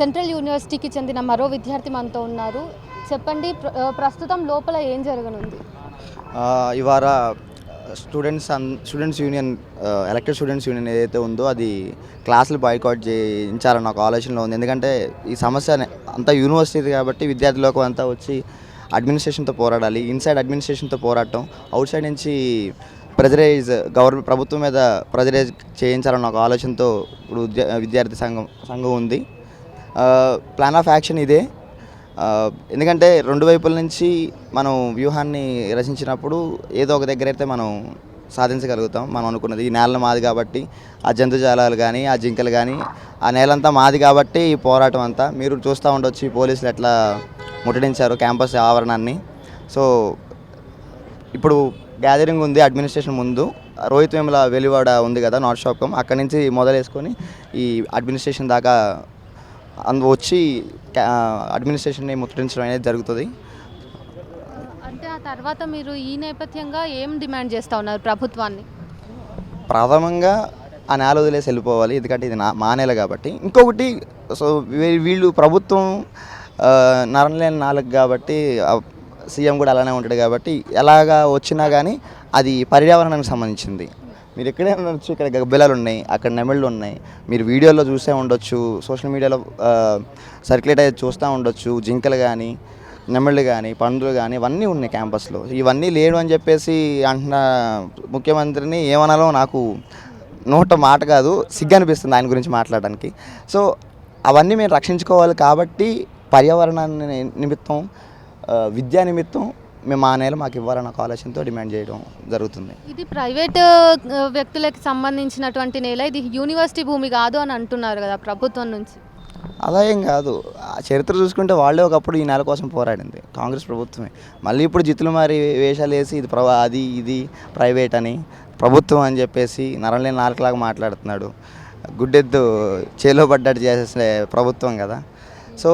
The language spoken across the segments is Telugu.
సెంట్రల్ యూనివర్సిటీకి చెందిన మరో విద్యార్థి మనతో ఉన్నారు. చెప్పండి, ప్రస్తుతం లోపల ఏం జరగనుంది? ఇవాళ students union elected students union ఏదైతే ఉందో అది క్లాసులు బాయ్కాట్ చేయించాలన్న ఒక ఆలోచనలో ఉంది. ఎందుకంటే ఈ సమస్య అంతా యూనివర్సిటీ కాబట్టి విద్యార్థులకు అంతా వచ్చి అడ్మినిస్ట్రేషన్తో పోరాడాలి. ఇన్సైడ్ అడ్మినిస్ట్రేషన్తో పోరాటం, అవుట్ సైడ్ నుంచి గవర్నమెంట్ ప్రభుత్వం మీద ప్రెజరైజ్ చేయించాలన్న ఒక ఆలోచనతో ఇప్పుడు విద్యార్థి సంఘం ఉంది. ప్లాన్ ఆఫ్ యాక్షన్ ఇదే. ఎందుకంటే రెండు వైపుల నుంచి మనం వ్యూహాన్ని రచించినప్పుడు ఏదో ఒక దగ్గర అయితే మనం సాధించగలుగుతాం. మనం అనుకున్నది ఈ నేల మాది కాబట్టి ఆ జంతుజాలాలు కానీ ఆ జింకలు కానీ ఆ నేలంతా మాది కాబట్టి ఈ పోరాటం అంతా మీరు చూస్తూ ఉండొచ్చు. ఈ పోలీసులు ఎట్లా ముట్టడించారు క్యాంపస్ ఆవరణాన్ని. సో ఇప్పుడు గ్యాదరింగ్ ఉంది అడ్మినిస్ట్రేషన్ ముందు. రోహిత్ వేముల వెలివాడ ఉంది కదా, నార్త్ షాప్కం, అక్కడి నుంచి మొదలేసుకొని ఈ అడ్మినిస్ట్రేషన్ దాకా వచ్చి అడ్మినిస్ట్రేషన్ని ముట్టడించడం అనేది జరుగుతుంది. అంటే ఆ తర్వాత మీరు ఈ నేపథ్యంగా ఏం డిమాండ్ చేస్తూ ఉన్నారు ప్రభుత్వాన్ని? ప్రథమంగా ఆ నేల వదిలేసి వెళ్ళిపోవాలి, ఎందుకంటే ఇది మా నేల కాబట్టి. ఇంకొకటి, సో వీళ్ళు ప్రభుత్వం నరంలేని నాలుగు కాబట్టి సీఎం కూడా అలానే ఉంటాడు కాబట్టి ఎలాగా వచ్చినా కానీ అది పర్యావరణానికి సంబంధించింది. మీరు ఎక్కడే ఉండొచ్చు, ఇక్కడ గబ్బిలాలు ఉన్నాయి, అక్కడ నెమళ్ళు ఉన్నాయి, మీరు వీడియోలో చూసే ఉండొచ్చు, సోషల్ మీడియాలో సర్క్యులేట్ అయ్యి చూస్తూ ఉండొచ్చు. జింకలు కానీ నెమళ్ళు కానీ పందులు కానీ ఇవన్నీ ఉన్నాయి క్యాంపస్లో. ఇవన్నీ లేడు అని చెప్పేసి అంటున్న ముఖ్యమంత్రిని ఏమనాలో నాకు నోట మాట కాదు, సిగ్గు అనిపిస్తుంది ఆయన గురించి మాట్లాడడానికి. సో అవన్నీ మేము రక్షించుకోవాలి కాబట్టి పర్యావరణాన్ని నిమిత్తం, విద్యా నిమిత్తం మేము ఆ నేల మాకు ఇవ్వాలన్న ఒక ఆలోచనతో డిమాండ్ చేయడం జరుగుతుంది. ఇది ప్రైవేట్ వ్యక్తులకు సంబంధించినటువంటి నేల, ఇది యూనివర్సిటీ భూమి కాదు అని అంటున్నారు కదా ప్రభుత్వం నుంచి. అలా ఏం కాదు. ఆ చరిత్ర చూసుకుంటే వాళ్ళే ఒకప్పుడు ఈ నేల కోసం పోరాడింది కాంగ్రెస్ ప్రభుత్వమే. మళ్ళీ ఇప్పుడు జిత్తులు మారి వేషాలు వేసి ఇది ప్రైవేట్ అని ప్రభుత్వం అని చెప్పేసి నరలేని నాలుకలాగా మాట్లాడుతున్నాడు. గుడ్డెద్దు చేలో పడ్డట్టు చేసే ప్రభుత్వం కదా. సో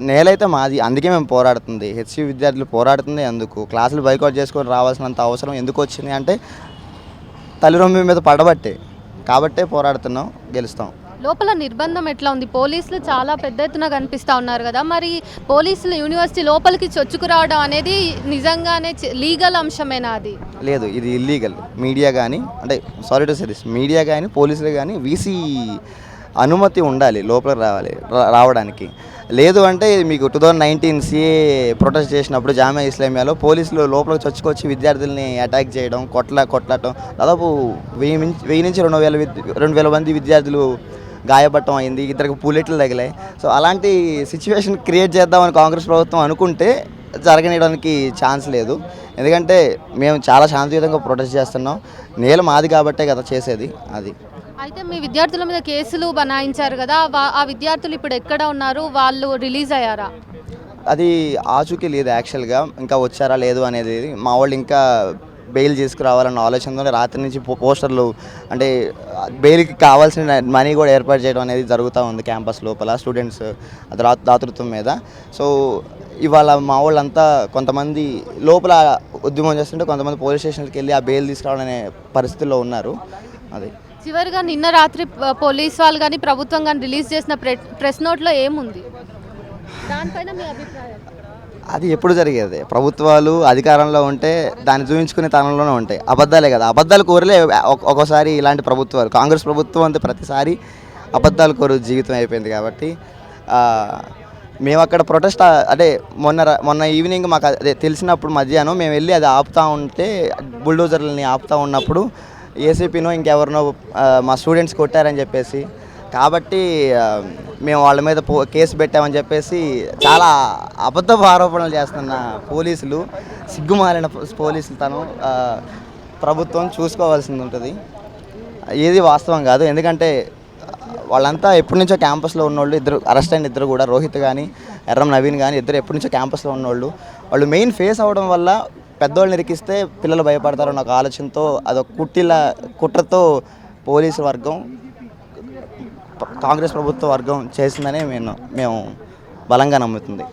నేలైతే మాది, అందుకే మేము పోరాడుతుంది. హెచ్సి విద్యార్థులు పోరాడుతుంది. అందుకు క్లాసులు బైకౌట్ చేసుకొని రావాల్సినంత అవసరం ఎందుకు వచ్చింది అంటే తల్లిరొమ్మి మీద పడబట్టే, కాబట్టే పోరాడుతున్నాం, గెలుస్తాం. లోపల నిర్బంధం ఎట్లా ఉంది? పోలీసులు చాలా పెద్ద ఎత్తున కనిపిస్తూ ఉన్నారు కదా, మరి పోలీసులు యూనివర్సిటీ లోపలికి చొచ్చుకురావడం అనేది నిజంగానే లీగల్ అంశమేనా? అది లేదు, ఇది ఇల్లీగల్. మీడియా కానీ, అంటే sorry to say this, media కానీ పోలీసులు కానీ వీసీ అనుమతి ఉండాలి లోపలికి రావడానికి. లేదు అంటే మీకు 2019 CA ప్రొటెస్ట్ చేసినప్పుడు జామియా ఇస్లామియాలో పోలీసులు లోపలికి చొచ్చుకొచ్చి విద్యార్థుల్ని అటాక్ చేయడం, కొట్లాటం, దాదాపు 1000 నుంచి 2000 మంది విద్యార్థులు గాయపడటం అయింది. ఇద్దరికి బుల్లెట్లు తగిలాయి. సో అలాంటి సిచ్యువేషన్ క్రియేట్ చేద్దామని కాంగ్రెస్ ప్రభుత్వం అనుకుంటే జరగనీయడానికి ఛాన్స్ లేదు. ఎందుకంటే మేము చాలా శాంతియుతంగా ప్రొటెస్ట్ చేస్తున్నాం. నేల మాది కాబట్టే కదా చేసేది అది. అయితే మీ విద్యార్థుల మీద కేసులు బనాయించారు కదా, ఆ విద్యార్థులు ఇప్పుడు ఎక్కడ ఉన్నారు? వాళ్ళు రిలీజ్ అయ్యారా? అది ఆచూకీ లేదు యాక్చువల్గా. ఇంకా వచ్చారా లేదు అనేది మా వాళ్ళు ఇంకా బెయిల్ చేసుకురావాలన్న ఆలోచనతో రాత్రి నుంచి పోస్టర్లు, అంటే బెయిల్కి కావాల్సిన మనీ కూడా ఏర్పాటు చేయడం అనేది జరుగుతూ ఉంది క్యాంపస్ లోపల స్టూడెంట్స్ దాతృత్వం మీద. సో ఇవాళ మా వాళ్ళంతా కొంతమంది లోపల ఉద్యమం చేస్తుంటే కొంతమంది పోలీస్ స్టేషన్కి వెళ్ళి ఆ బెయిల్ తీసుకురావడం అనే పరిస్థితుల్లో ఉన్నారు. అది చివరిగా నిన్న రాత్రి పోలీస్ వాళ్ళు కానీ ప్రభుత్వం కానీ రిలీజ్ చేసిన ప్రెస్ నోట్లో ఏముంది? దానిపైన మీ అభిప్రాయం? అది ఎప్పుడు జరిగేది. ప్రభుత్వాలు అధికారంలో ఉంటే దాన్ని చూపించుకునే తనంలోనే ఉంటాయి. అబద్ధాలే కదా, అబద్ధాలు కోరలే ఒక్కోసారి ఇలాంటి ప్రభుత్వాలు. కాంగ్రెస్ ప్రభుత్వం అంతే ప్రతిసారి అబద్ధాలు కోరు జీవితం అయిపోయింది కాబట్టి మేము అక్కడ ప్రొటెస్ట్, అంటే మొన్న ఈవినింగ్ మాకు అదే తెలిసినప్పుడు మధ్యాహ్నం మేము వెళ్ళి అది ఆపుతూ ఉంటే, బుల్డోజర్లని ఆపుతూ ఉన్నప్పుడు ఏసీపీనో ఇంకెవరినో మా స్టూడెంట్స్ కొట్టారని చెప్పేసి, కాబట్టి మేము వాళ్ళ మీద కేసు పెట్టామని చెప్పేసి చాలా అబద్ధపు ఆరోపణలు చేస్తున్న పోలీసులు, సిగ్గుమాలిన పోలీసులు ప్రభుత్వం చూసుకోవాల్సింది ఉంటుంది. ఏది వాస్తవం కాదు. ఎందుకంటే వాళ్ళంతా ఎప్పటి నుంచో క్యాంపస్లో ఉన్నోళ్ళు, ఇద్దరు అరెస్ట్ అయిన ఇద్దరు కూడా, రోహిత్ కానీ ఎర్రం నవీన్ కానీ ఇద్దరు ఎప్పటి నుంచో క్యాంపస్లో ఉన్నోళ్ళు. వాళ్ళు మెయిన్ ఫేస్ అవ్వడం వల్ల పెద్దోళ్ళు నిరికిస్తే పిల్లలు భయపడతారన్న ఒక ఆలోచనతో అదొక కుట్రతో పోలీసు వర్గం, కాంగ్రెస్ ప్రభుత్వ వర్గం చేసిందని మేము బలంగా నమ్ముతుంది.